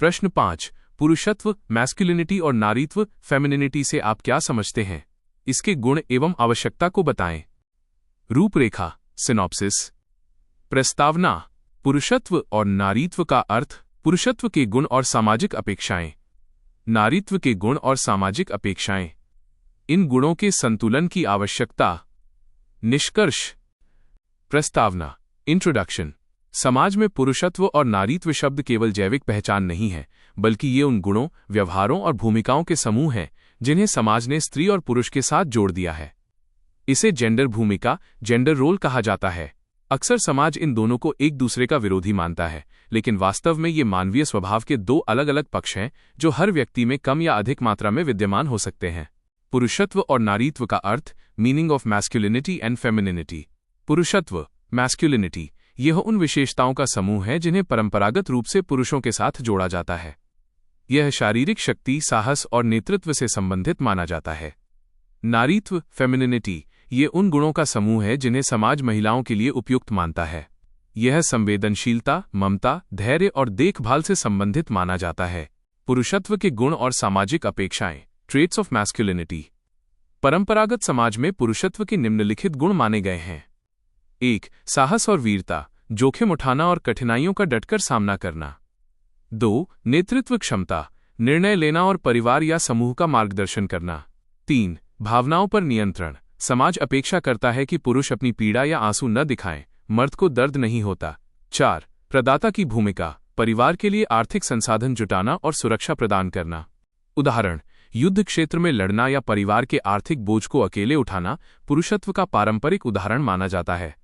प्रश्न 5। पुरुषत्व, मैस्कुलिनिटी और नारीत्व, फेमिनिनिटी से आप क्या समझते हैं? इसके गुण एवं आवश्यकता को बताएं। रूपरेखा, सिनॉप्सिस। प्रस्तावना। पुरुषत्व और नारीत्व का अर्थ। पुरुषत्व के गुण और सामाजिक अपेक्षाएं। नारीत्व के गुण और सामाजिक अपेक्षाएं। इन गुणों के संतुलन की आवश्यकता। निष्कर्ष। प्रस्तावना, इंट्रोडक्शन। समाज में पुरुषत्व और नारीत्व शब्द केवल जैविक पहचान नहीं है, बल्कि ये उन गुणों, व्यवहारों और भूमिकाओं के समूह हैं जिन्हें समाज ने स्त्री और पुरुष के साथ जोड़ दिया है। इसे जेंडर भूमिका, जेंडर रोल कहा जाता है। अक्सर समाज इन दोनों को एक दूसरे का विरोधी मानता है, लेकिन वास्तव में ये मानवीय स्वभाव के दो अलग अलग पक्ष हैं जो हर व्यक्ति में कम या अधिक मात्रा में विद्यमान हो सकते हैं। पुरुषत्व और नारीत्व का अर्थ। Meaning of masculinity and femininity. पुरुषत्व, मैस्कुलिनिटी, यह उन विशेषताओं का समूह है जिन्हें परंपरागत रूप से पुरुषों के साथ जोड़ा जाता है। यह शारीरिक शक्ति, साहस और नेतृत्व से संबंधित माना जाता है। नारीत्व, फेमिनिनिटी, ये उन गुणों का समूह है जिन्हें समाज महिलाओं के लिए उपयुक्त मानता है। यह संवेदनशीलता, ममता, धैर्य और देखभाल से संबंधित माना जाता है। पुरुषत्व के गुण और सामाजिक अपेक्षाएं। Traits of masculinity. परंपरागत समाज में पुरुषत्व के निम्नलिखित गुण माने गए हैं। 1. साहस और वीरता, जोखिम उठाना और कठिनाइयों का डटकर सामना करना। 2. नेतृत्व क्षमता, निर्णय लेना और परिवार या समूह का मार्गदर्शन करना। 3. भावनाओं पर नियंत्रण, समाज अपेक्षा करता है कि पुरुष अपनी पीड़ा या आंसू न दिखाएं, मर्द को दर्द नहीं होता। 4. प्रदाता की भूमिका, परिवार के लिए आर्थिक संसाधन जुटाना और सुरक्षा प्रदान करना। उदाहरण, युद्ध क्षेत्र में लड़ना या परिवार के आर्थिक बोझ को अकेले उठाना पुरुषत्व का पारंपरिक उदाहरण माना जाता है।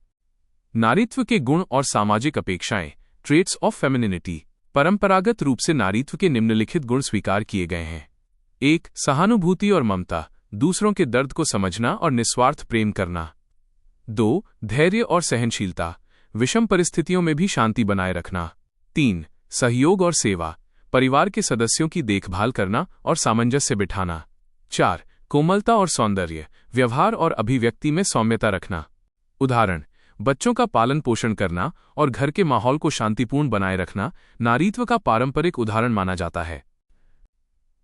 नारीत्व के गुण और सामाजिक अपेक्षाएं। Traits of femininity. परंपरागत रूप से नारीत्व के निम्नलिखित गुण स्वीकार किए गए हैं। 1. सहानुभूति और ममता, दूसरों के दर्द को समझना और निस्वार्थ प्रेम करना। 2. धैर्य और सहनशीलता, विषम परिस्थितियों में भी शांति बनाए रखना। 3. सहयोग और सेवा, परिवार के सदस्यों की देखभाल करना और सामंजस्य बिठाना। 4. कोमलता और सौंदर्य, व्यवहार और अभिव्यक्ति में सौम्यता रखना। उदाहरण, बच्चों का पालन पोषण करना और घर के माहौल को शांतिपूर्ण बनाए रखना नारीत्व का पारंपरिक उदाहरण माना जाता है।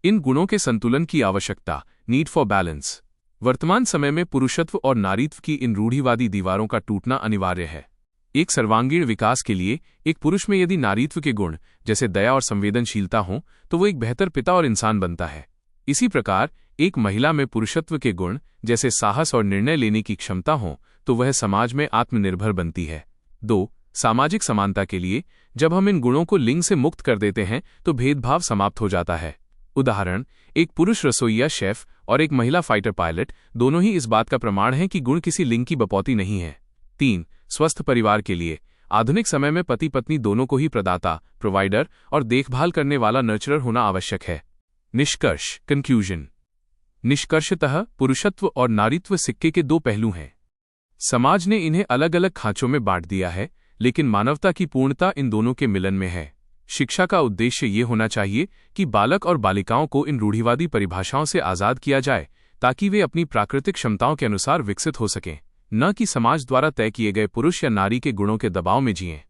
इन गुणों के संतुलन की आवश्यकता। Need for balance. वर्तमान समय में पुरुषत्व और नारीत्व की इन रूढ़िवादी दीवारों का टूटना अनिवार्य है। एक सर्वांगीण विकास के लिए एक पुरुष में यदि नारीत्व के गुण जैसे दया और संवेदनशीलता हों तो वो एक बेहतर पिता और इंसान बनता है। इसी प्रकार एक महिला में पुरुषत्व के गुण जैसे साहस और निर्णय लेने की क्षमता हो तो वह समाज में आत्मनिर्भर बनती है। 2. सामाजिक समानता के लिए, जब हम इन गुणों को लिंग से मुक्त कर देते हैं तो भेदभाव समाप्त हो जाता है। उदाहरण, एक पुरुष रसोइया शेफ और एक महिला फाइटर पायलट दोनों ही इस बात का प्रमाण हैं कि गुण किसी लिंग की बपौती नहीं है। 3. स्वस्थ परिवार के लिए, आधुनिक समय में पति पत्नी दोनों को ही प्रदाता, प्रोवाइडर और देखभाल करने वाला नर्चरर होना आवश्यक है। निष्कर्ष, कंक्लूजन। निष्कर्षतः पुरुषत्व और नारीत्व सिक्के के दो पहलू हैं। समाज ने इन्हें अलग अलग खांचों में बांट दिया है, लेकिन मानवता की पूर्णता इन दोनों के मिलन में है। शिक्षा का उद्देश्य ये होना चाहिए कि बालक और बालिकाओं को इन रूढ़िवादी परिभाषाओं से आज़ाद किया जाए ताकि वे अपनी प्राकृतिक क्षमताओं के अनुसार विकसित हो सकें, न कि समाज द्वारा तय किए गए पुरुष या नारी के गुणों के दबाव में जिएं।